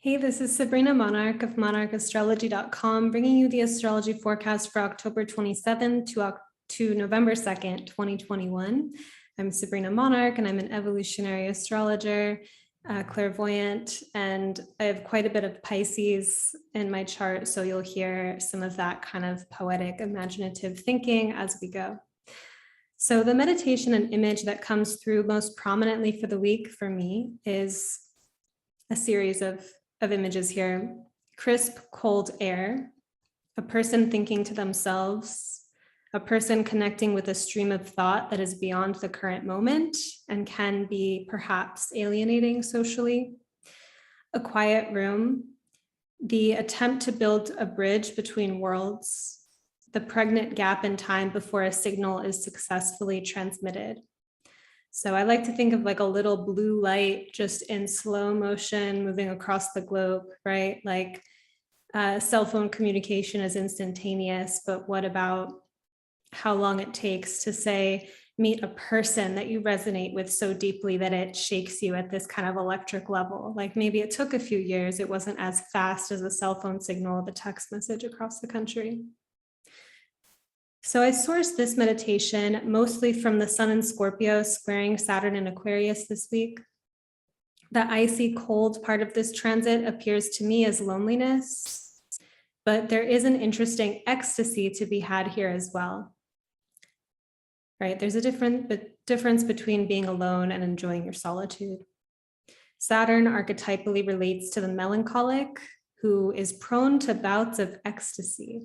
Hey, this is Sabrina Monarch of monarchastrology.com, bringing you the astrology forecast for October 27th to November 2nd, 2021. I'm Sabrina Monarch, and I'm an evolutionary astrologer, clairvoyant, and I have quite a bit of Pisces in my chart, so you'll hear some of that kind of poetic, imaginative thinking as we go. So the meditation and image that comes through most prominently for the week for me is a series of images here. Crisp, cold air, a person thinking to themselves, a person connecting with a stream of thought that is beyond the current moment and can be perhaps alienating socially. A quiet room, the attempt to build a bridge between worlds, the pregnant gap in time before a signal is successfully transmitted. So I like to think of like a little blue light just in slow motion moving across the globe, right? Like cell phone communication is instantaneous, but what about how long it takes to say, meet a person that you resonate with so deeply that it shakes you at this kind of electric level? Like maybe it took a few years, it wasn't as fast as a cell phone signal, the text message across the country. So I sourced this meditation mostly from the Sun in Scorpio squaring Saturn in Aquarius this week. The icy cold part of this transit appears to me as loneliness, but there is an interesting ecstasy to be had here as well. Right? There's a difference between being alone and enjoying your solitude. Saturn archetypally relates to the melancholic who is prone to bouts of ecstasy.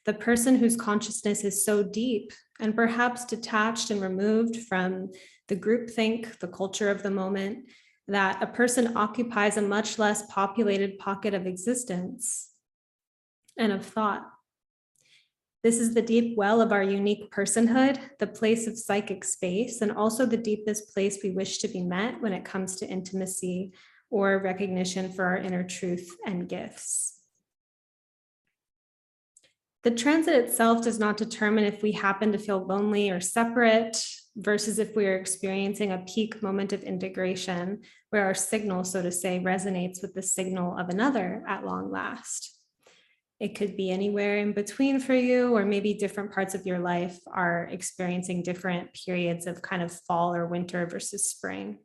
The person whose consciousness is so deep and perhaps detached and removed from the groupthink, the culture of the moment, that a person occupies a much less populated pocket of existence and of thought. This is the deep well of our unique personhood, the place of psychic space, and also the deepest place we wish to be met when it comes to intimacy or recognition for our inner truth and gifts. The transit itself does not determine if we happen to feel lonely or separate versus if we are experiencing a peak moment of integration where our signal, so to say, resonates with the signal of another at long last. It could be anywhere in between for you, or maybe different parts of your life are experiencing different periods of kind of fall or winter versus spring.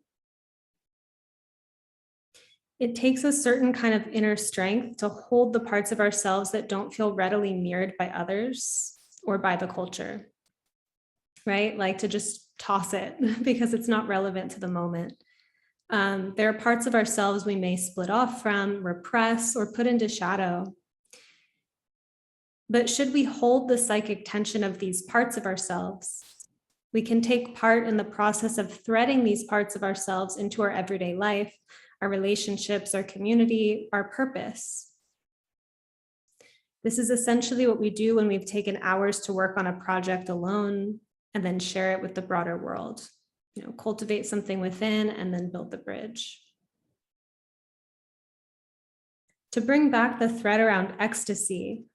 It takes a certain kind of inner strength to hold the parts of ourselves that don't feel readily mirrored by others or by the culture, right? Like to just toss it because it's not relevant to the moment. There are parts of ourselves we may split off from, repress, or put into shadow. But should we hold the psychic tension of these parts of ourselves, we can take part in the process of threading these parts of ourselves into our everyday life, our relationships, our community, our purpose. This is essentially what we do when we've taken hours to work on a project alone and then share it with the broader world. You know, cultivate something within and then build the bridge. To bring back the thread around ecstasy,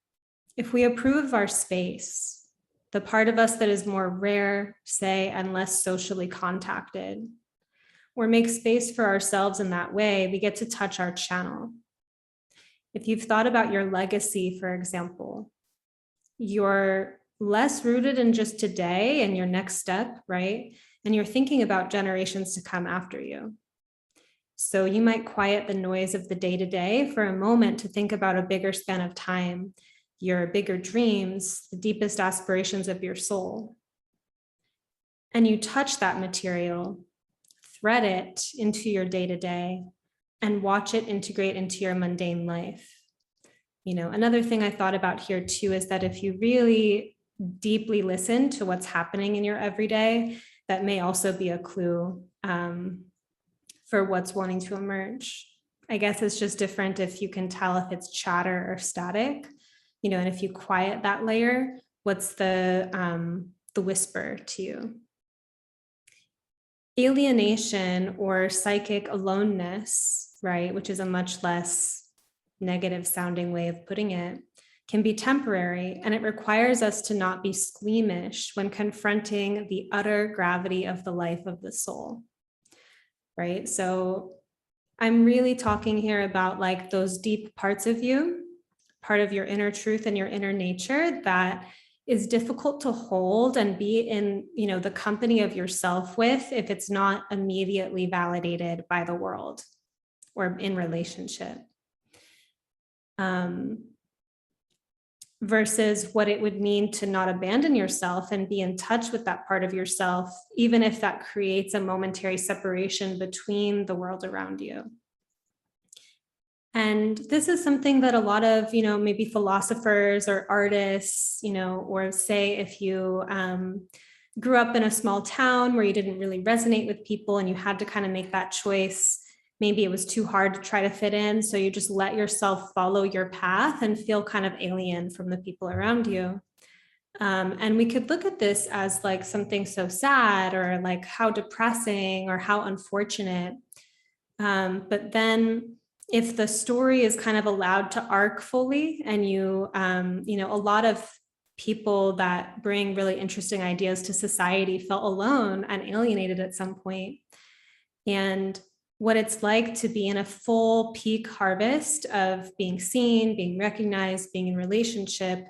if we approve of our space, the part of us that is more rare, say, and less socially contacted, or make space for ourselves in that way, we get to touch our channel. If you've thought about your legacy, for example, you're less rooted in just today and your next step, right? And you're thinking about generations to come after you. So you might quiet the noise of the day-to-day for a moment to think about a bigger span of time, your bigger dreams, the deepest aspirations of your soul. And you touch that material, thread it into your day-to-day, and watch it integrate into your mundane life. You know, another thing I thought about here too is that if you really deeply listen to what's happening in your everyday, that may also be a clue for what's wanting to emerge. I guess it's just different if you can tell if it's chatter or static, you know, and if you quiet that layer, what's the whisper to you? Alienation or psychic aloneness, right, which is a much less negative sounding way of putting it, can be temporary, and it requires us to not be squeamish when confronting the utter gravity of the life of the soul, right? So I'm really talking here about like those deep parts of you, part of your inner truth and your inner nature that is difficult to hold and be in, the company of yourself with if it's not immediately validated by the world or in relationship. Versus what it would mean to not abandon yourself and be in touch with that part of yourself, even if that creates a momentary separation between the world around you. And this is something that a lot of, maybe philosophers or artists, or say if you grew up in a small town where you didn't really resonate with people and you had to kind of make that choice. Maybe it was too hard to try to fit in. So you just let yourself follow your path and feel kind of alien from the people around you. And we could look at this as like something so sad or like how depressing or how unfortunate. But then if the story is kind of allowed to arc fully and you, a lot of people that bring really interesting ideas to society felt alone and alienated at some point. And what it's like to be in a full peak harvest of being seen, being recognized, being in relationship,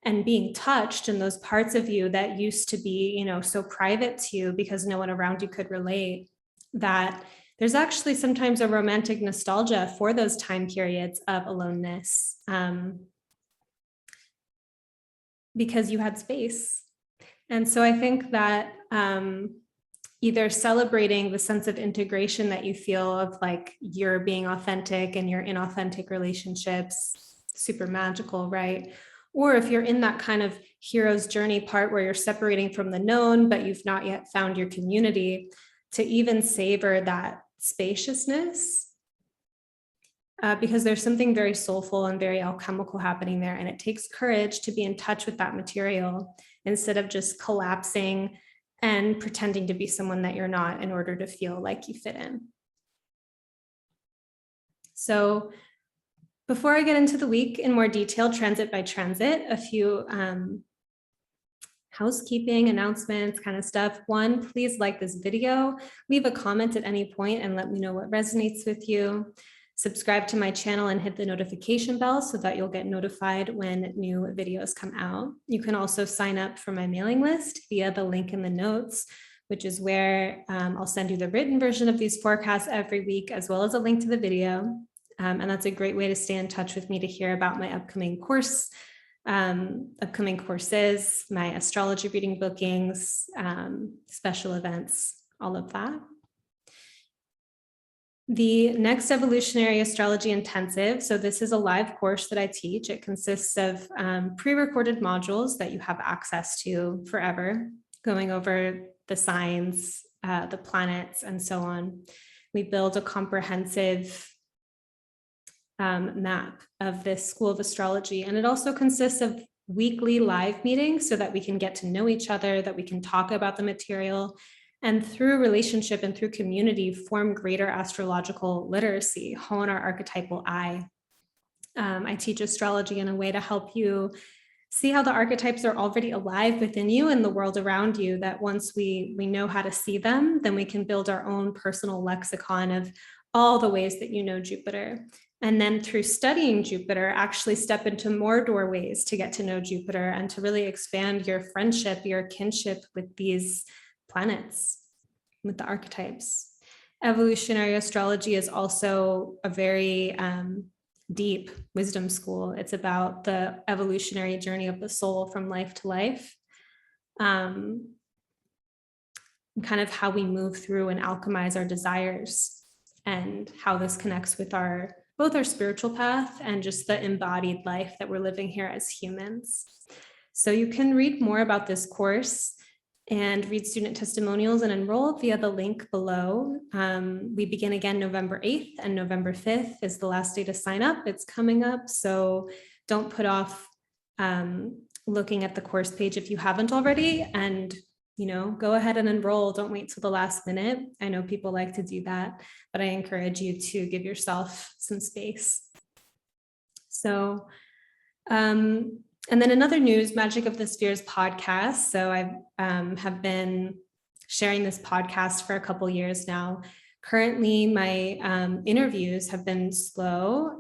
and being touched in those parts of you that used to be, so private to you because no one around you could relate, that there's actually sometimes a romantic nostalgia for those time periods of aloneness, because you had space. And so I think that either celebrating the sense of integration that you feel of like you're being authentic and you're in authentic relationships, super magical, right? Or if you're in that kind of hero's journey part where you're separating from the known, but you've not yet found your community, to even savor that spaciousness, because there's something very soulful and very alchemical happening there. And it takes courage to be in touch with that material instead of just collapsing and pretending to be someone that you're not in order to feel like you fit in. So before I get into the week in more detail, transit by transit, a few housekeeping announcements kind of stuff. One, please like this video, leave a comment at any point and let me know what resonates with you. Subscribe to my channel and hit the notification bell so that you'll get notified when new videos come out. You can also sign up for my mailing list via the link in the notes, which is where I'll send you the written version of these forecasts every week, as well as a link to the video. And that's a great way to stay in touch with me to hear about my upcoming courses, my astrology reading bookings, special events, all of that. The next Evolutionary Astrology Intensive. So this is a live course that I teach. It consists of pre-recorded modules that you have access to forever, going over the signs, the planets, and so on. We build a comprehensive map of this school of astrology. And it also consists of weekly live meetings so that we can get to know each other, that we can talk about the material, and through relationship and through community, form greater astrological literacy, hone our archetypal eye. I teach astrology in a way to help you see how the archetypes are already alive within you and the world around you, that once we know how to see them, then we can build our own personal lexicon of all the ways that you know Jupiter. And then through studying Jupiter, actually step into more doorways to get to know Jupiter and to really expand your friendship, your kinship with these planets, with the archetypes. Evolutionary astrology is also a very deep wisdom school. It's about the evolutionary journey of the soul from life to life, kind of how we move through and alchemize our desires, and how this connects with both our spiritual path and just the embodied life that we're living here as humans. So you can read more about this course and read student testimonials and enroll via the link below. We begin again November 8th, and November 5th is the last day to sign up. It's coming up, so don't put off looking at the course page if you haven't already, and go ahead and enroll. Don't wait till the last minute. I know people like to do that, but I encourage you to give yourself some space. So, and then another news, Magic of the Spheres podcast. So I have been sharing this podcast for a couple years now. Currently, my interviews have been slow,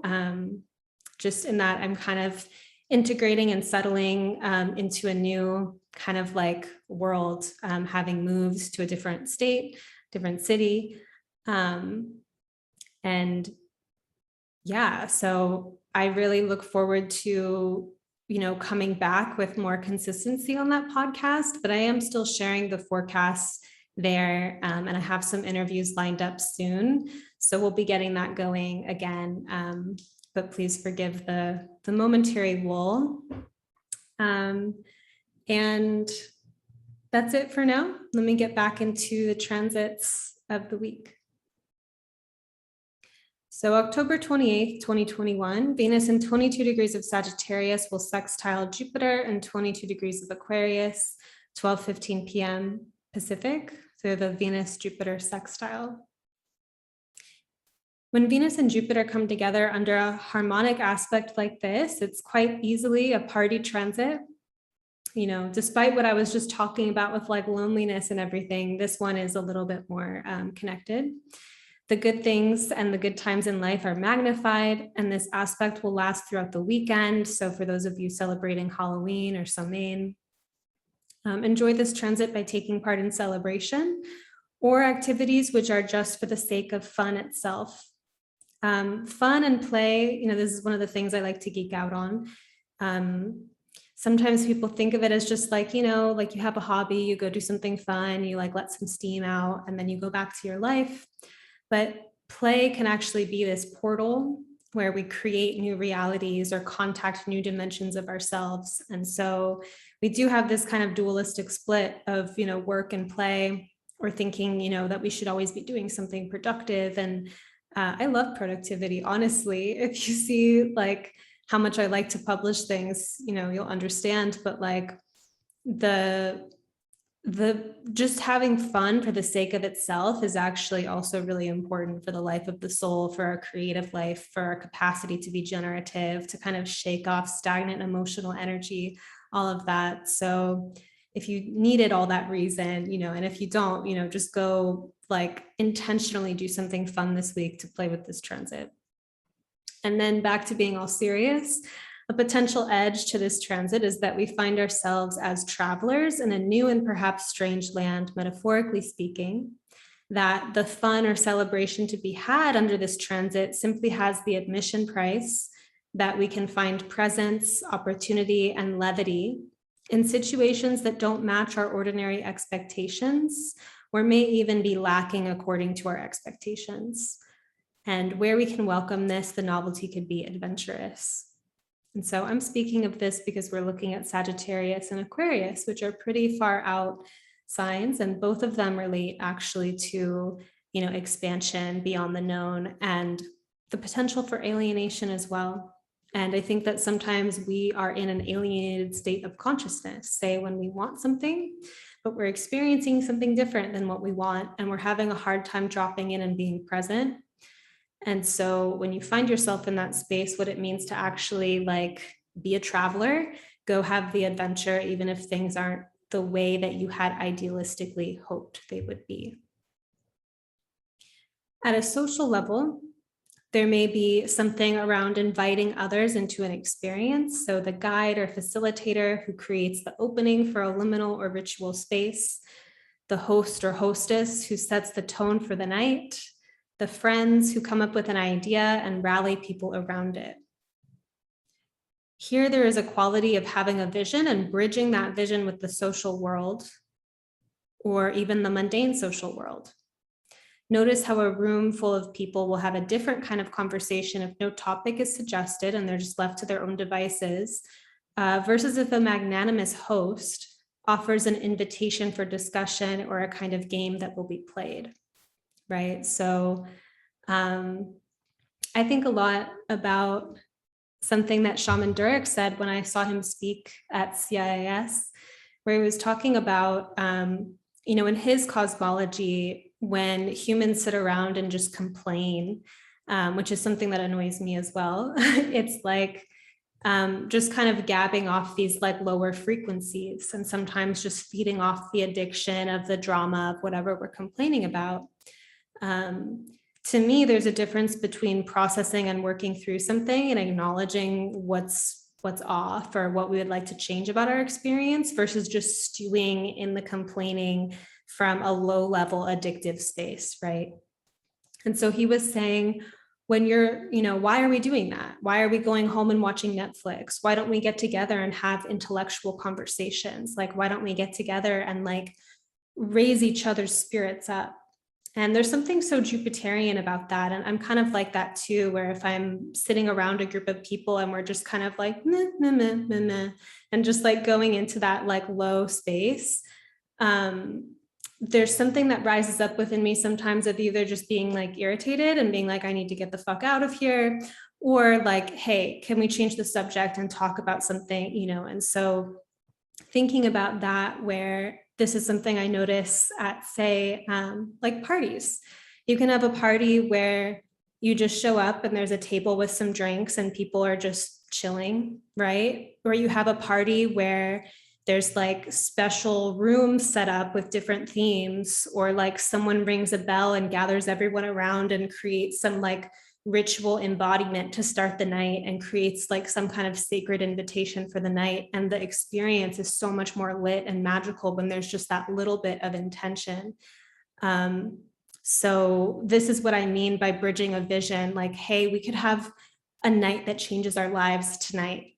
just in that I'm kind of integrating and settling into a new kind of like world, having moved to a different state, different city. And yeah, so I really look forward to, coming back with more consistency on that podcast, but I am still sharing the forecasts there. And I have some interviews lined up soon. So we'll be getting that going again. But please forgive the momentary lull. And that's it for now. Let me get back into the transits of the week. So October 28th, 2021, Venus in 22 degrees of Sagittarius will sextile Jupiter in 22 degrees of Aquarius, 12:15 p.m. Pacific, through the Venus-Jupiter sextile. When Venus and Jupiter come together under a harmonic aspect like this, it's quite easily a party transit. Despite what I was just talking about with like loneliness and everything, this one is a little bit more connected. The good things and the good times in life are magnified, and this aspect will last throughout the weekend. So for those of you celebrating Halloween or Samhain, enjoy this transit by taking part in celebration or activities which are just for the sake of fun itself. Fun and play, this is one of the things I like to geek out on. Sometimes people think of it as just like, like you have a hobby, you go do something fun, you like let some steam out, and then you go back to your life. But play can actually be this portal where we create new realities or contact new dimensions of ourselves. And so we do have this kind of dualistic split of, work and play, or thinking, that we should always be doing something productive. And I love productivity, honestly. If you see like how much I like to publish things, you'll understand. But like the just having fun for the sake of itself is actually also really important for the life of the soul, for our creative life, for our capacity to be generative, to kind of shake off stagnant emotional energy, all of that. So if you needed all that reason, and if you don't, just go like intentionally do something fun this week to play with this transit. And then back to being all serious. A potential edge to this transit is that we find ourselves as travelers in a new and perhaps strange land, metaphorically speaking, that the fun or celebration to be had under this transit simply has the admission price that we can find presence, opportunity, and levity in situations that don't match our ordinary expectations, or may even be lacking according to our expectations. And where we can welcome this, the novelty could be adventurous. And so I'm speaking of this because we're looking at Sagittarius and Aquarius, which are pretty far out signs, and both of them relate actually to, expansion beyond the known and the potential for alienation as well. And I think that sometimes we are in an alienated state of consciousness, say when we want something, but we're experiencing something different than what we want, and we're having a hard time dropping in and being present. And so when you find yourself in that space, what it means to actually like be a traveler, go have the adventure, even if things aren't the way that you had idealistically hoped they would be. At a social level, there may be something around inviting others into an experience. So the guide or facilitator who creates the opening for a liminal or ritual space, the host or hostess who sets the tone for the night, the friends who come up with an idea and rally people around it. Here, there is a quality of having a vision and bridging that vision with the social world, or even the mundane social world. Notice how a room full of people will have a different kind of conversation if no topic is suggested and they're just left to their own devices, versus if a magnanimous host offers an invitation for discussion or a kind of game that will be played. Right. So I think a lot about something that Shaman Durek said when I saw him speak at CIIS, where he was talking about, in his cosmology, when humans sit around and just complain, which is something that annoys me as well. It's like just kind of gabbing off these like lower frequencies, and sometimes just feeding off the addiction of the drama of whatever we're complaining about. To me, there's a difference between processing and working through something and acknowledging what's off or what we would like to change about our experience versus just stewing in the complaining from a low level addictive space, right? And so he was saying, when you're, why are we doing that? Why are we going home and watching Netflix? Why don't we get together and have intellectual conversations? Like, why don't we get together and like raise each other's spirits up? And there's something so Jupiterian about that. And I'm kind of like that too, where if I'm sitting around a group of people and we're just kind of like, meh, meh, meh, meh, meh, and just like going into that like low space, there's something that rises up within me sometimes of either just being like irritated and being like, I need to get the fuck out of here, or like, hey, can we change the subject and talk about something, And so thinking about that, where this is something I notice at, say, like parties. You can have a party where you just show up and there's a table with some drinks and people are just chilling, right? Or you have a party where there's like special rooms set up with different themes, or like someone rings a bell and gathers everyone around and creates some like ritual embodiment to start the night and creates like some kind of sacred invitation for the night. And the experience is so much more lit and magical when there's just that little bit of intention. So this is what I mean by bridging a vision, like, hey, we could have a night that changes our lives tonight,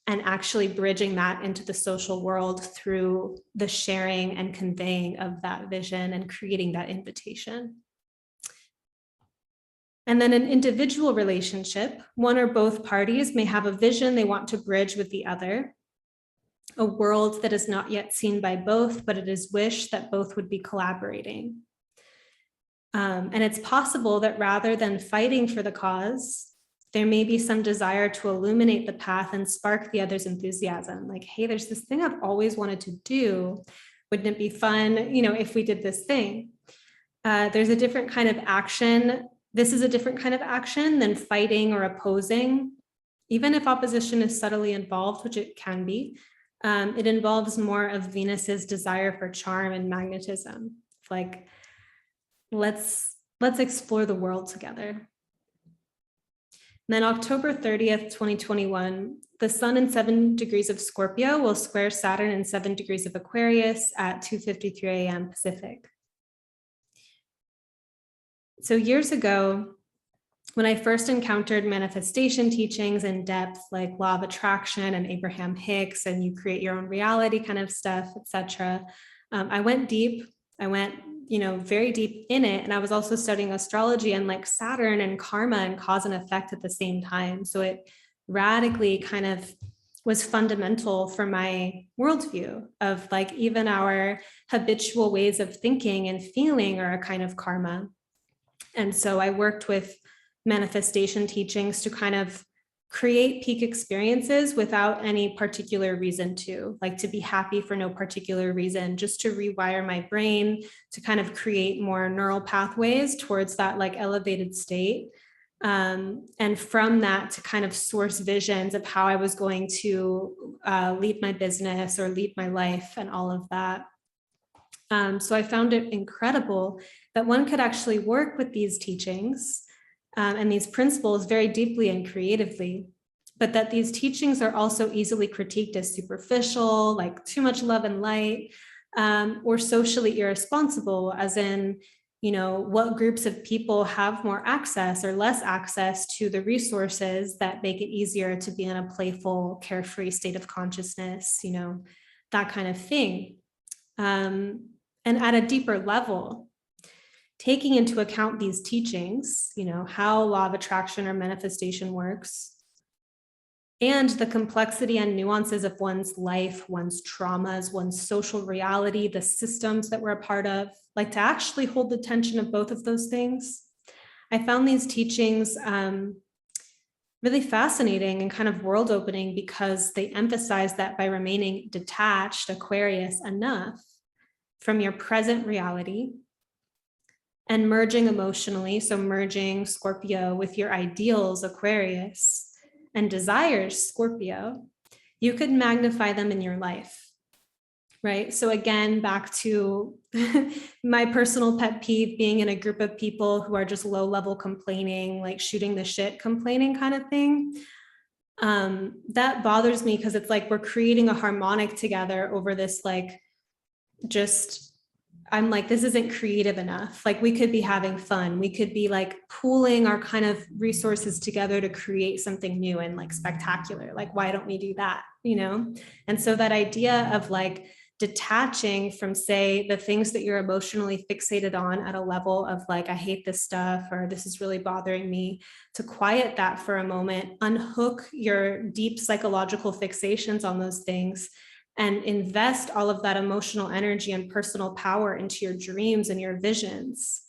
and actually bridging that into the social world through the sharing and conveying of that vision and creating that invitation. And then an individual relationship, one or both parties may have a vision they want to bridge with the other, a world that is not yet seen by both, but it is wished that both would be collaborating. And it's possible that rather than fighting for the cause, there may be some desire to illuminate the path and spark the other's enthusiasm. Like, hey, there's this thing I've always wanted to do. Wouldn't it be fun, if we did this thing? There's a different kind of action. This is a different kind of action than fighting or opposing. Even if opposition is subtly involved, which it can be, it involves more of Venus's desire for charm and magnetism. Like, let's explore the world together. And then October 30th, 2021, the sun in 7 degrees of Scorpio will square Saturn in 7 degrees of Aquarius at 2:53 a.m. Pacific. So years ago, when I first encountered manifestation teachings in depth, like law of attraction and Abraham Hicks and you create your own reality kind of stuff, etc., I went deep. I went, very deep in it. And I was also studying astrology and like Saturn and karma and cause and effect at the same time. So it radically kind of was fundamental for my worldview of like even our habitual ways of thinking and feeling are a kind of karma. And so I worked with manifestation teachings to kind of create peak experiences without any particular reason to, like to be happy for no particular reason, just to rewire my brain to kind of create more neural pathways towards that like elevated state. And from that to kind of source visions of how I was going to lead my business or lead my life and all of that. So I found it incredible that one could actually work with these teachings and these principles very deeply and creatively, but that these teachings are also easily critiqued as superficial, like too much love and light, or socially irresponsible, as in, what groups of people have more access or less access to the resources that make it easier to be in a playful, carefree state of consciousness, that kind of thing. And at a deeper level, taking into account these teachings, how law of attraction or manifestation works, and the complexity and nuances of one's life, one's traumas, one's social reality, the systems that we're a part of, like to actually hold the tension of both of those things. I found these teachings really fascinating and kind of world opening because they emphasize that by remaining detached, Aquarius, enough from your present reality and merging emotionally, so merging Scorpio with your ideals, Aquarius, and desires, Scorpio, you could magnify them in your life. right? So again, back to my personal pet peeve, being in a group of people who are just low level complaining, like shooting the shit complaining kind of thing. That bothers me because it's like we're creating a harmonic together over this, like, just, I'm like, this isn't creative enough. Like, we could be having fun. We could be like pooling our kind of resources together to create something new and like spectacular. Like, why don't we do that? You know? And so that idea of like detaching from, say, the things that you're emotionally fixated on at a level of like, I hate this stuff, or this is really bothering me, to quiet that for a moment, unhook your deep psychological fixations on those things, and invest all of that emotional energy and personal power into your dreams and your visions.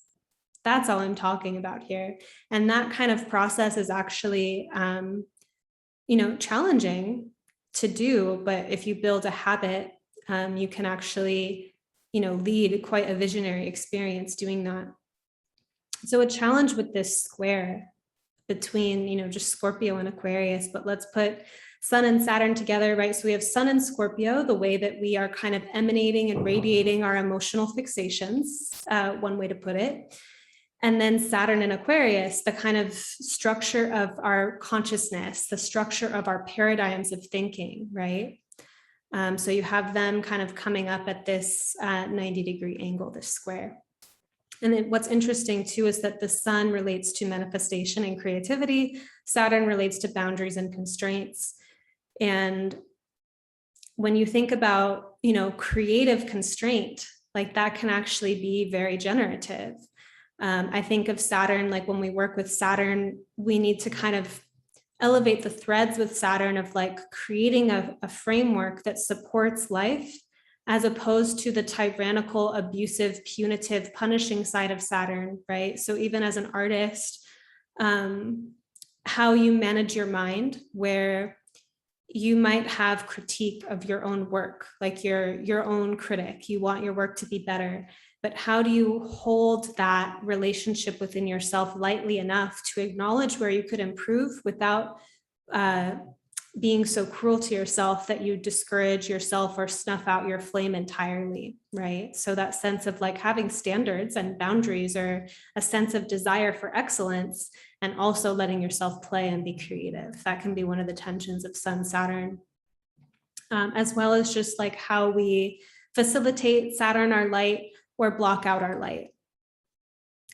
That's all I'm talking about here. And that kind of process is actually, challenging to do, but if you build a habit, you can actually, lead quite a visionary experience doing that. So a challenge with this square between, just Scorpio and Aquarius, but let's put Sun and Saturn together, right? So we have Sun and Scorpio, the way that we are kind of emanating and radiating our emotional fixations, one way to put it. And then Saturn and Aquarius, the kind of structure of our consciousness, the structure of our paradigms of thinking, right? So you have them kind of coming up at this 90-degree angle, this square. And then what's interesting too is that the Sun relates to manifestation and creativity. Saturn relates to boundaries and constraints. And when you think about, creative constraint, like that can actually be very generative. I think of Saturn, like when we work with Saturn, we need to kind of elevate the threads with Saturn of like creating a framework that supports life, as opposed to the tyrannical, abusive, punitive, punishing side of Saturn, right? So even as an artist, how you manage your mind, where you might have critique of your own work, like your own critic, you want your work to be better, but how do you hold that relationship within yourself lightly enough to acknowledge where you could improve without being so cruel to yourself that you discourage yourself or snuff out your flame entirely, right? So that sense of like having standards and boundaries, or a sense of desire for excellence, and also letting yourself play and be creative. That can be one of the tensions of Sun, Saturn, as well as just like how we facilitate Saturn, our light, or block out our light,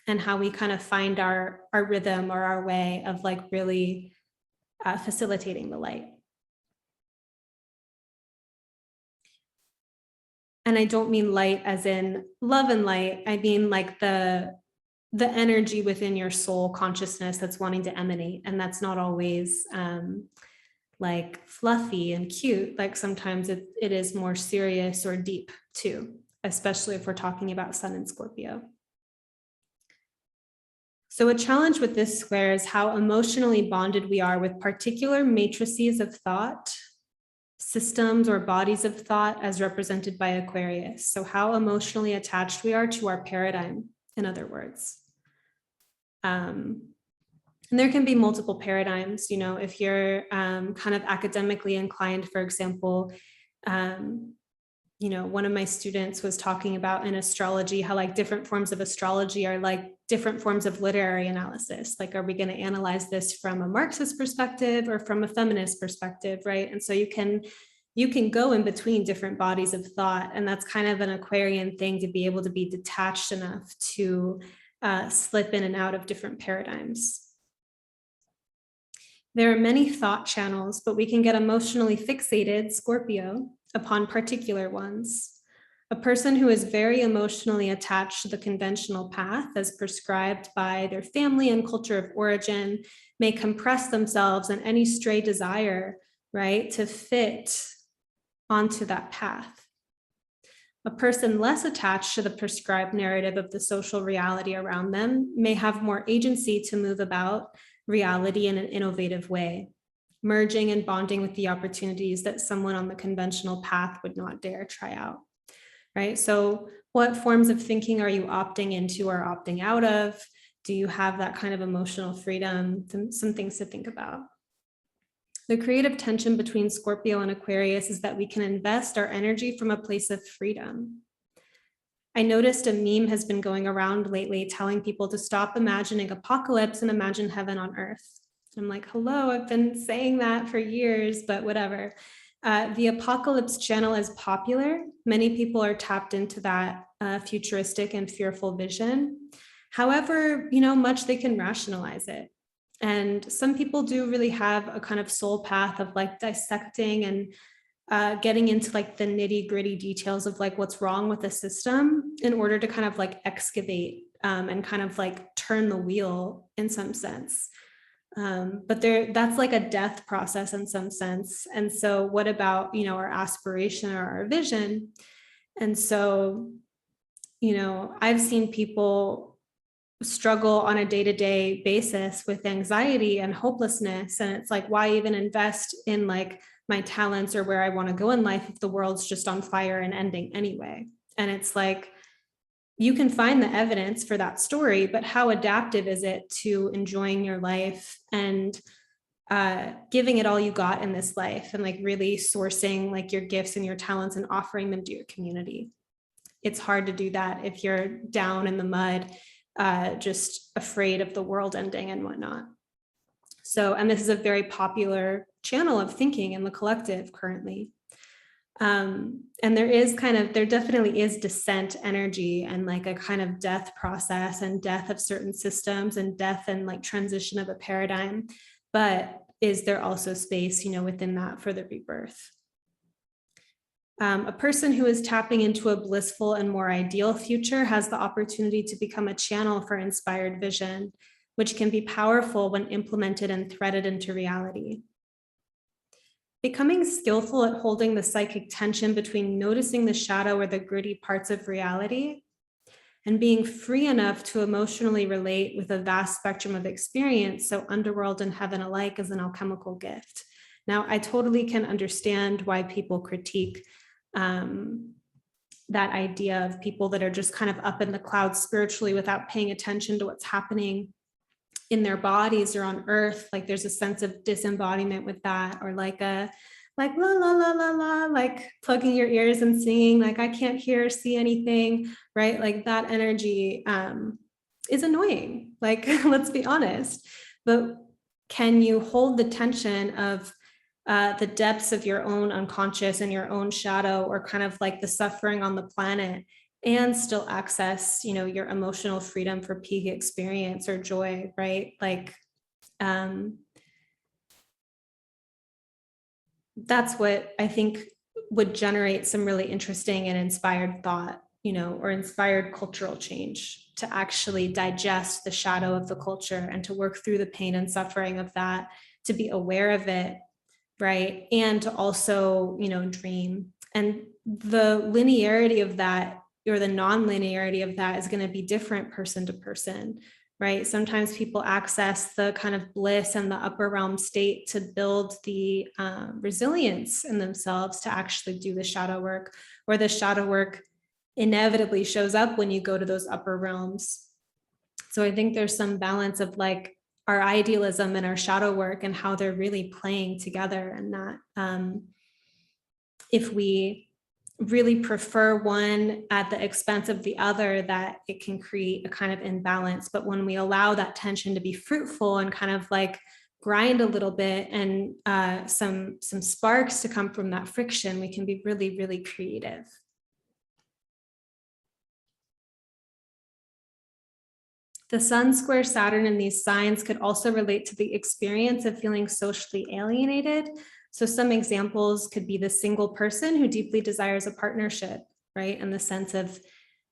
and how we kind of find our rhythm or our way of like really facilitating the light. And I don't mean light as in love and light. I mean like the energy within your soul consciousness that's wanting to emanate. And that's not always like fluffy and cute. Like sometimes it is more serious or deep too, especially if we're talking about Sun and Scorpio. So a challenge with this square is how emotionally bonded we are with particular matrices of thought, systems or bodies of thought, as represented by Aquarius. So how emotionally attached we are to our paradigm, in other words. And there can be multiple paradigms, if you're kind of academically inclined, for example, one of my students was talking about in astrology, how like different forms of astrology are like different forms of literary analysis. Like, are we going to analyze this from a Marxist perspective or from a feminist perspective, right? And so you can go in between different bodies of thought. And that's kind of an Aquarian thing, to be able to be detached enough to slip in and out of different paradigms. There are many thought channels, but we can get emotionally fixated, Scorpio, upon particular ones. A person who is very emotionally attached to the conventional path as prescribed by their family and culture of origin may compress themselves and any stray desire, right, to fit onto that path. A person less attached to the prescribed narrative of the social reality around them may have more agency to move about reality in an innovative way, merging and bonding with the opportunities that someone on the conventional path would not dare try out, right? So what forms of thinking are you opting into or opting out of? Do you have that kind of emotional freedom? Some things to think about. The creative tension between Scorpio and Aquarius is that we can invest our energy from a place of freedom. I noticed a meme has been going around lately telling people to stop imagining apocalypse and imagine heaven on earth. I'm like, hello, I've been saying that for years, but whatever. The apocalypse channel is popular. Many people are tapped into that futuristic and fearful vision. However, much they can rationalize it. And some people do really have a kind of soul path of like dissecting and getting into like the nitty gritty details of like what's wrong with the system in order to kind of like excavate and kind of like turn the wheel in some sense. But that's like a death process in some sense. And so what about, our aspiration or our vision? And so, I've seen people struggle on a day-to-day basis with anxiety and hopelessness. And it's like, why even invest in like my talents or where I want to go in life if the world's just on fire and ending anyway? And it's like, you can find the evidence for that story, but how adaptive is it to enjoying your life and giving it all you got in this life and like really sourcing like your gifts and your talents and offering them to your community? It's hard to do that if you're down in the mud, just afraid of the world ending and whatnot. So, and this is a very popular channel of thinking in the collective currently. And there definitely is descent energy and like a kind of death process and death of certain systems and death and like transition of a paradigm. But is there also space, within that for the rebirth? A person who is tapping into a blissful and more ideal future has the opportunity to become a channel for inspired vision, which can be powerful when implemented and threaded into reality. Becoming skillful at holding the psychic tension between noticing the shadow or the gritty parts of reality and being free enough to emotionally relate with a vast spectrum of experience, so underworld and heaven alike, is an alchemical gift. Now, I totally can understand why people critique that idea of people that are just kind of up in the clouds spiritually without paying attention to what's happening in their bodies or on earth. Like there's a sense of disembodiment with that, or like la la la la la, like plugging your ears and singing like I can't hear or see anything, right? Like that energy is annoying, like let's be honest. But can you hold the tension of the depths of your own unconscious and your own shadow, or kind of like the suffering on the planet, and still access, your emotional freedom for peak experience or joy, right? Like, that's what I think would generate some really interesting and inspired thought, or inspired cultural change, to actually digest the shadow of the culture and to work through the pain and suffering of that, to be aware of it, right? And to also, dream. And the linearity of that, or the non-linearity of that, is going to be different person to person, right? Sometimes people access the kind of bliss and the upper realm state to build the resilience in themselves to actually do the shadow work, or the shadow work inevitably shows up when you go to those upper realms. So I think there's some balance of like our idealism and our shadow work and how they're really playing together, and that if we really prefer one at the expense of the other, that it can create a kind of imbalance. But when we allow that tension to be fruitful and kind of like grind a little bit, and some sparks to come from that friction, we can be really, really creative. The Sun square Saturn in these signs could also relate to the experience of feeling socially alienated. So some examples could be the single person who deeply desires a partnership, right? In the sense of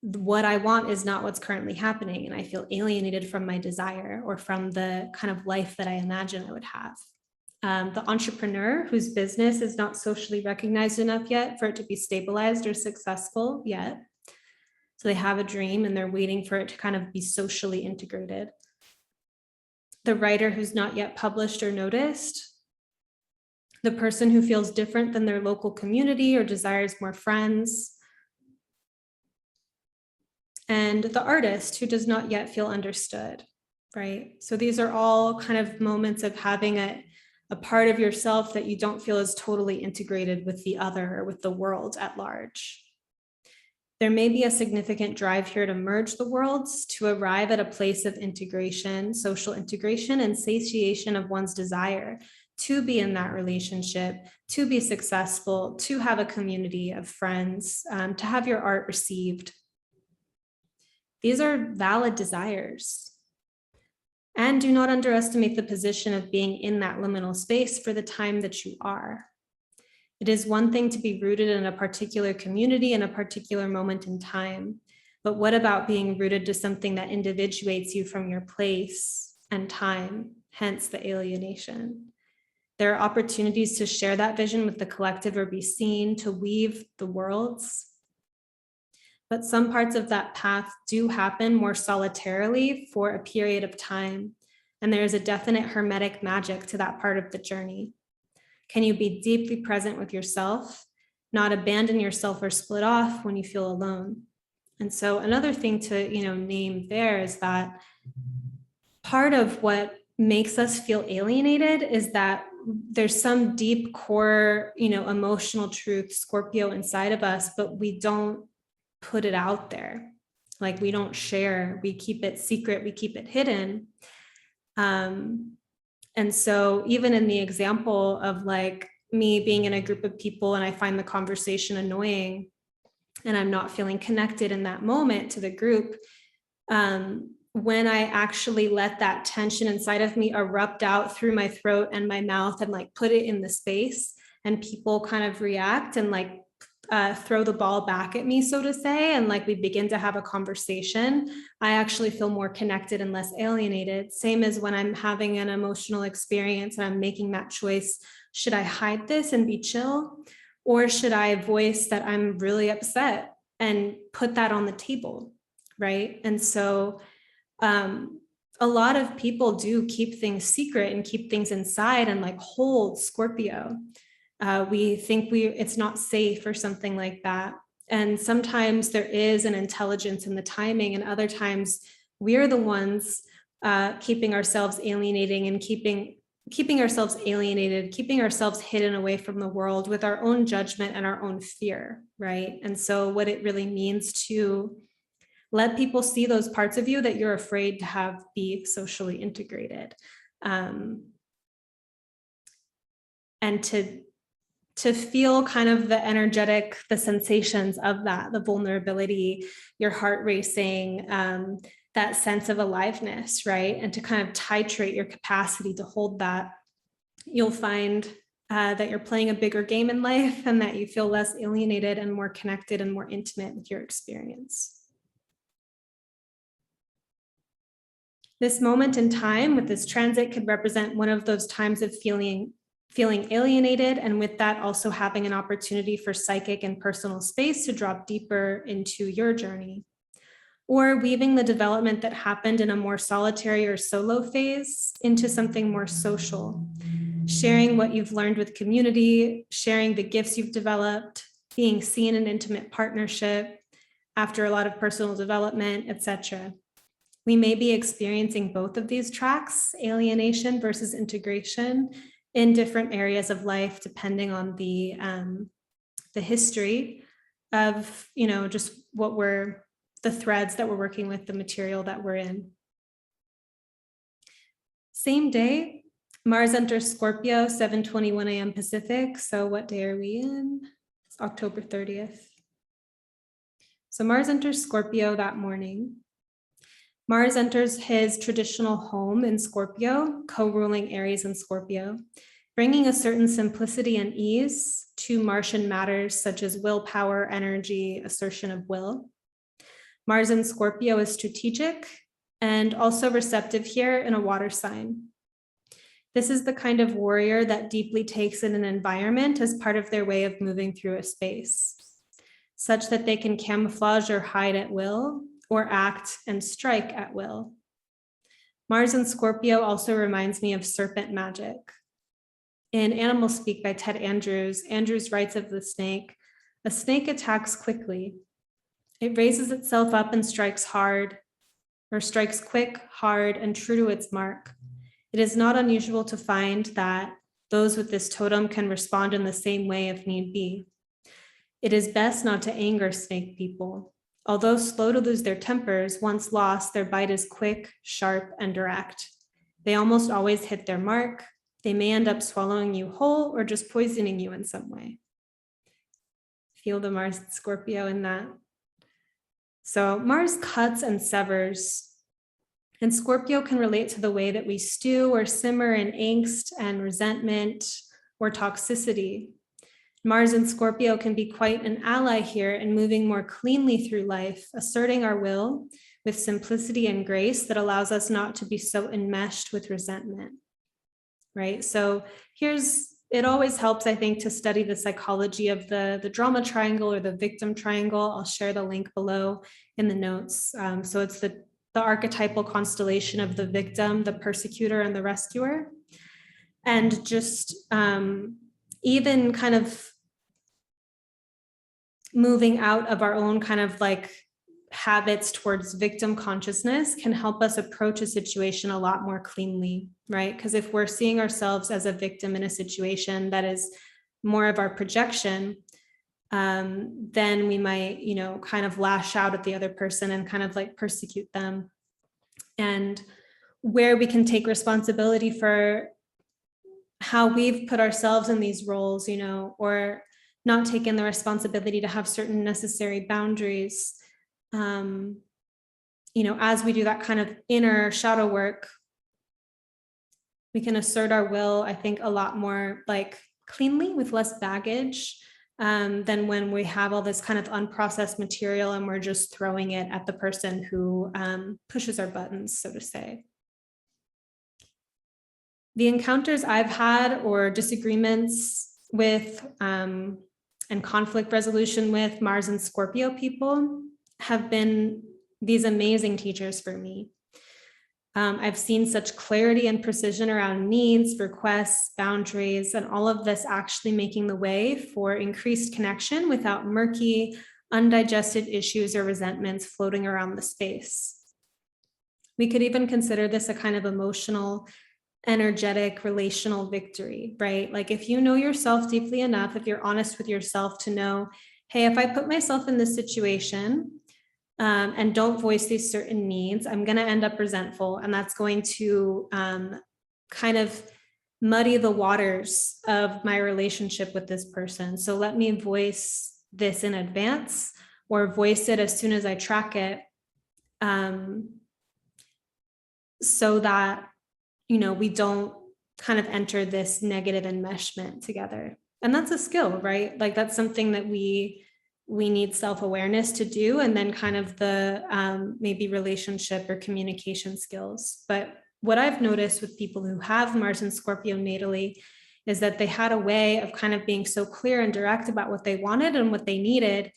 what I want is not what's currently happening, and I feel alienated from my desire or from the kind of life that I imagine I would have. The entrepreneur whose business is not socially recognized enough yet for it to be stabilized or successful yet. So they have a dream and they're waiting for it to kind of be socially integrated. The writer who's not yet published or noticed. The person who feels different than their local community or desires more friends. And the artist who does not yet feel understood, right? So these are all kind of moments of having a a part of yourself that you don't feel is totally integrated with the other or with the world at large. There may be a significant drive here to merge the worlds, to arrive at a place of integration, social integration, and satiation of one's desire to be in that relationship, to be successful, to have a community of friends, to have your art received. These are valid desires. And do not underestimate the position of being in that liminal space for the time that you are. It is one thing to be rooted in a particular community in a particular moment in time, but what about being rooted to something that individuates you from your place and time, hence the alienation? There are opportunities to share that vision with the collective or be seen, to weave the worlds. But some parts of that path do happen more solitarily for a period of time, and there is a definite hermetic magic to that part of the journey. Can you be deeply present with yourself, not abandon yourself or split off when you feel alone? And so another thing to, name there is that part of what makes us feel alienated is that there's some deep core, emotional truth, Scorpio, inside of us, but we don't put it out there. Like, we don't share, we keep it secret, we keep it hidden. And so even in the example of like me being in a group of people and I find the conversation annoying and I'm not feeling connected in that moment to the group, when I actually let that tension inside of me erupt out through my throat and my mouth and like put it in the space, and people kind of react and like throw the ball back at me, so to say, and like we begin to have a conversation, I actually feel more connected and less alienated. Same as when I'm having an emotional experience and I'm making that choice. Should I hide this and be chill? Or should I voice that I'm really upset and put that on the table, right? And so a lot of people do keep things secret and keep things inside and like hold Scorpio. We think it's not safe or something like that. And sometimes there is an intelligence in the timing, and other times we're the ones keeping ourselves alienating and keeping ourselves alienated, keeping ourselves hidden away from the world with our own judgment and our own fear, right? And so what it really means to let people see those parts of you that you're afraid to have be socially integrated, and to feel kind of the energetic, the sensations of that, the vulnerability, your heart racing, that sense of aliveness, right? And to kind of titrate your capacity to hold that, you'll find that you're playing a bigger game in life and that you feel less alienated and more connected and more intimate with your experience. This moment in time with this transit could represent one of those times of feeling alienated, and with that also having an opportunity for psychic and personal space to drop deeper into your journey, or weaving the development that happened in a more solitary or solo phase into something more social, sharing what you've learned with community, sharing the gifts you've developed, being seen in intimate partnership after a lot of personal development, etc. We may be experiencing both of these tracks, alienation versus integration, in different areas of life, depending on the history of, just the threads that we're working with, the material that we're in. Same day, Mars enters Scorpio, 7:21 a.m. Pacific. So what day are we in? It's October 30th. So Mars enters Scorpio that morning. Mars enters his traditional home in Scorpio, co-ruling Aries and Scorpio, bringing a certain simplicity and ease to Martian matters such as willpower, energy, assertion of will. Mars in Scorpio is strategic and also receptive here in a water sign. This is the kind of warrior that deeply takes in an environment as part of their way of moving through a space, such that they can camouflage or hide at will, or act and strike at will. Mars in Scorpio also reminds me of serpent magic. In Animal Speak by Ted Andrews, Andrews writes of the snake, a snake attacks quickly. It raises itself up and strikes hard, or strikes quick, hard, and true to its mark. It is not unusual to find that Those with this totem can respond in the same way if need be. It is best not to anger snake people. Although slow to lose their tempers, once lost, their bite is quick, sharp, and direct. They almost always hit their mark. They may end up swallowing you whole or just poisoning you in some way. Feel the Mars Scorpio in that. So Mars cuts and severs. And Scorpio can relate to the way that we stew or simmer in angst and resentment or toxicity. Mars and Scorpio can be quite an ally here in moving more cleanly through life, asserting our will with simplicity and grace that allows us not to be so enmeshed with resentment, right? So it always helps, I think, to study the psychology of the drama triangle or the victim triangle. I'll share the link below in the notes. So it's the archetypal constellation of the victim, the persecutor, and the rescuer. And just even kind of moving out of our own kind of like habits towards victim consciousness can help us approach a situation a lot more cleanly, right? Because if we're seeing ourselves as a victim in a situation that is more of our projection, then we might, kind of lash out at the other person and kind of like persecute them. And where we can take responsibility for how we've put ourselves in these roles, or not taking the responsibility to have certain necessary boundaries. As we do that kind of inner shadow work, we can assert our will, I think, a lot more like cleanly with less baggage than when we have all this kind of unprocessed material and we're just throwing it at the person who pushes our buttons, so to say. The encounters I've had or disagreements with and conflict resolution with Mars and Scorpio people have been these amazing teachers for me. I've seen such clarity and precision around needs, requests, boundaries, and all of this actually making the way for increased connection without murky, undigested issues or resentments floating around the space. We could even consider this a kind of emotional, energetic, relational victory, right? Like if you know yourself deeply enough, if you're honest with yourself to know, hey, if I put myself in this situation and don't voice these certain needs, I'm going to end up resentful. And that's going to kind of muddy the waters of my relationship with this person. So let me voice this in advance or voice it as soon as I track it so that we don't kind of enter this negative enmeshment together. And that's a skill, right? Like that's something that we need self-awareness to do, and then kind of the maybe relationship or communication skills. But what I've noticed with people who have Mars and Scorpio natally is that they had a way of kind of being so clear and direct about what they wanted and what they needed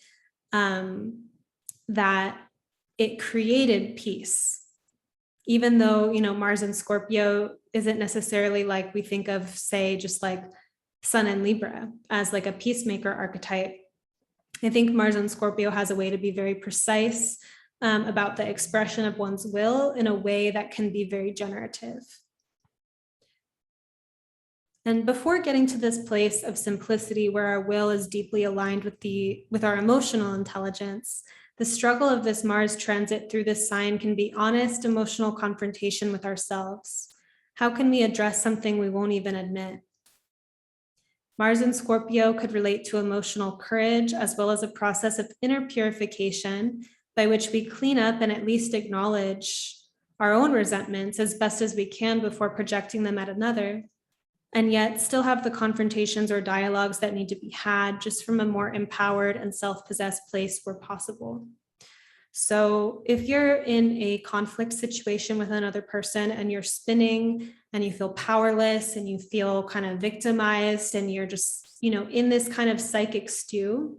that it created peace. Even though, Mars and Scorpio isn't necessarily like we think of, say, just like Sun and Libra as like a peacemaker archetype. I think Mars and Scorpio has a way to be very precise about the expression of one's will in a way that can be very generative. And before getting to this place of simplicity where our will is deeply aligned with our emotional intelligence, the struggle of this Mars transit through this sign can be honest, emotional confrontation with ourselves. How can we address something we won't even admit? Mars and Scorpio could relate to emotional courage as well as a process of inner purification by which we clean up and at least acknowledge our own resentments as best as we can before projecting them at another, and yet still have the confrontations or dialogues that need to be had just from a more empowered and self-possessed place where possible. So if you're in a conflict situation with another person and you're spinning and you feel powerless and you feel kind of victimized and you're just, in this kind of psychic stew,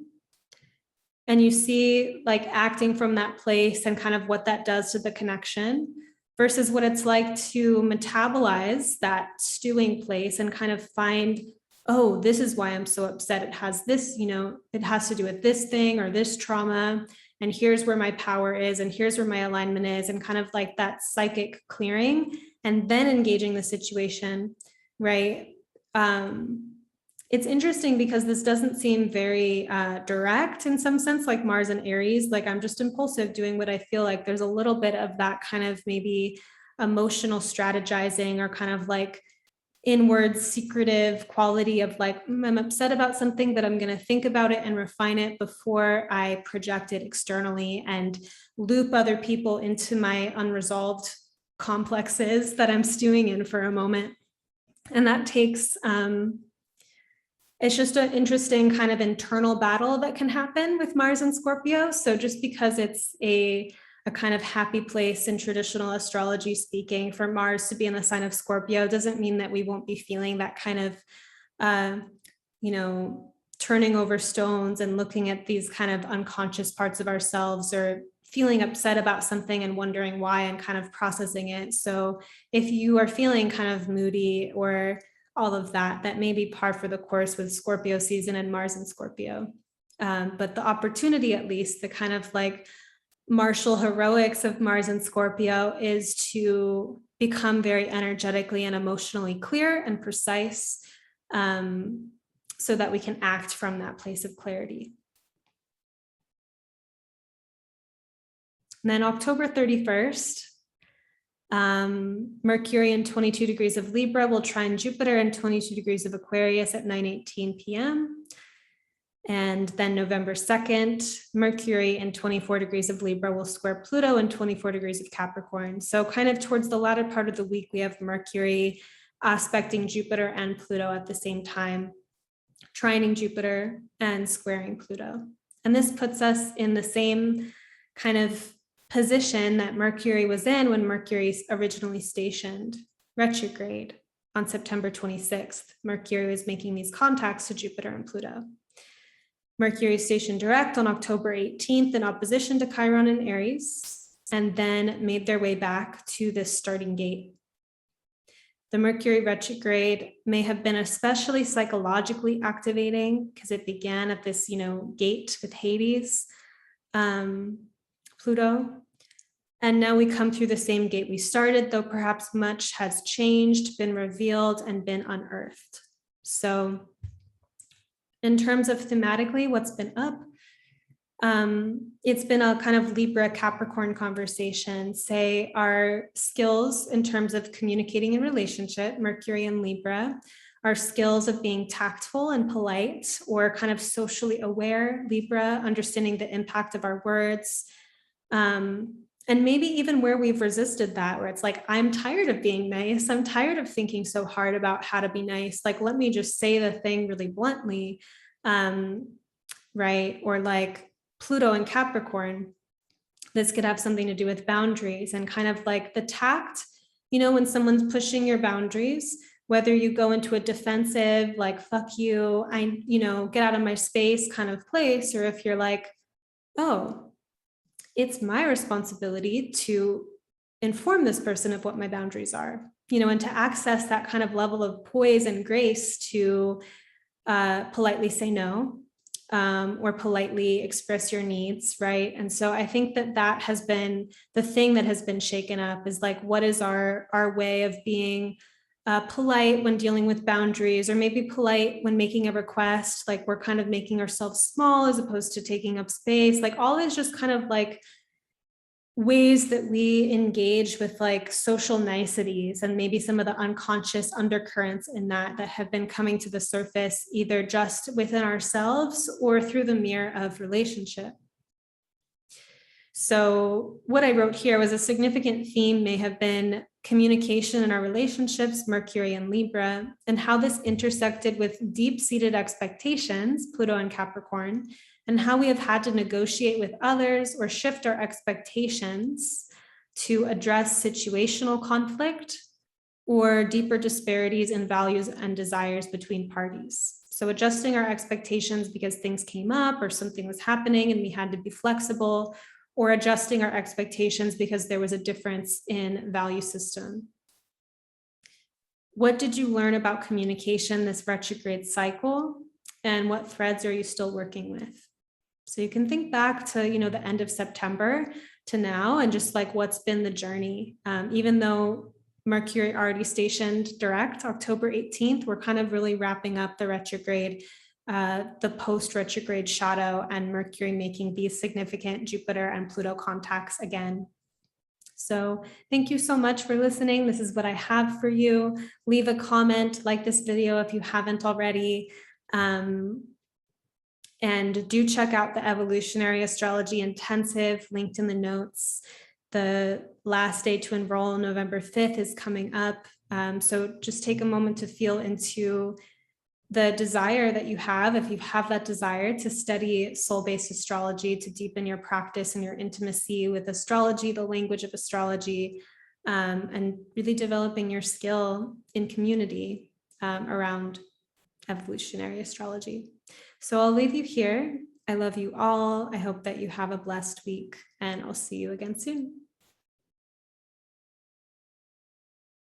and you see like acting from that place and kind of what that does to the connection versus what it's like to metabolize that stewing place and kind of find, oh, this is why I'm so upset. It has this, it has to do with this thing or this trauma. And here's where my power is, and here's where my alignment is, and kind of like that psychic clearing, and then engaging the situation, right? it's interesting because this doesn't seem very direct in some sense, like Mars and Aries. Like I'm just impulsive doing what I feel like. There's a little bit of that kind of maybe emotional strategizing or kind of like inward secretive quality of like, I'm upset about something, but I'm going to think about it and refine it before I project it externally and loop other people into my unresolved complexes that I'm stewing in for a moment. And that takes, it's just an interesting kind of internal battle that can happen with Mars and Scorpio. So just because it's a kind of happy place in traditional astrology speaking for Mars to be in the sign of Scorpio doesn't mean that we won't be feeling that kind of, turning over stones and looking at these kind of unconscious parts of ourselves or feeling upset about something and wondering why and kind of processing it. So if you are feeling kind of moody or all of that, that may be par for the course with Scorpio season and Mars and Scorpio. But the opportunity, at least the kind of like martial heroics of Mars and Scorpio is to become very energetically and emotionally clear and precise so that we can act from that place of clarity. And then October 31st, Mercury in 22 degrees of Libra will trine Jupiter in 22 degrees of Aquarius at 9:18 p.m. And then November 2nd, Mercury in 24 degrees of Libra will square Pluto in 24 degrees of Capricorn. So kind of towards the latter part of the week, we have Mercury aspecting Jupiter and Pluto at the same time, trining Jupiter and squaring Pluto. And this puts us in the same kind of position that Mercury was in when Mercury originally stationed retrograde on September 26th. Mercury was making these contacts to Jupiter and Pluto. Mercury stationed direct on October 18th in opposition to Chiron and Aries, and then made their way back to this starting gate. The Mercury retrograde may have been especially psychologically activating because it began at this, gate with Hades, Pluto. And now we come through the same gate we started, though perhaps much has changed, been revealed, and been unearthed. So in terms of thematically, what's been up? It's been a kind of Libra Capricorn conversation, say our skills in terms of communicating in relationship, Mercury and Libra, our skills of being tactful and polite or kind of socially aware, Libra, understanding the impact of our words, and maybe even where we've resisted that, where it's like, I'm tired of being nice. I'm tired of thinking so hard about how to be nice. Like, let me just say the thing really bluntly, right? Or like Pluto and Capricorn, this could have something to do with boundaries and kind of like the tact, when someone's pushing your boundaries, whether you go into a defensive, like, fuck you, get out of my space kind of place, or if you're like, oh, it's my responsibility to inform this person of what my boundaries are, and to access that kind of level of poise and grace to politely say no, or politely express your needs, right? And so I think that has been the thing that has been shaken up, is like, what is our way of being polite when dealing with boundaries, or maybe polite when making a request, like we're kind of making ourselves small as opposed to taking up space. Like all is just kind of like ways that we engage with like social niceties and maybe some of the unconscious undercurrents in that have been coming to the surface, either just within ourselves or through the mirror of relationship. So what I wrote here was a significant theme may have been communication in our relationships, Mercury and Libra, and how this intersected with deep-seated expectations, Pluto and Capricorn, and how we have had to negotiate with others or shift our expectations to address situational conflict or deeper disparities in values and desires between parties. So adjusting our expectations because things came up or something was happening and we had to be flexible, or adjusting our expectations because there was a difference in value system. What did you learn about communication this retrograde cycle? And what threads are you still working with? So you can think back to, the end of September to now, and just like what's been the journey. Even though Mercury already stationed direct October 18th. We're kind of really wrapping up the retrograde, the post-retrograde shadow, and Mercury making these significant Jupiter and Pluto contacts again. So thank you so much for listening. This is what I have for you. Leave a comment, like this video if you haven't already. And do check out the Evolutionary Astrology Intensive linked in the notes. The last day to enroll, November 5th, is coming up. So just take a moment to feel into the desire that you have, if you have that desire to study soul-based astrology, to deepen your practice and your intimacy with astrology, the language of astrology, and really developing your skill in community around evolutionary astrology. So I'll leave you here. I love you all. I hope that you have a blessed week, and I'll see you again soon.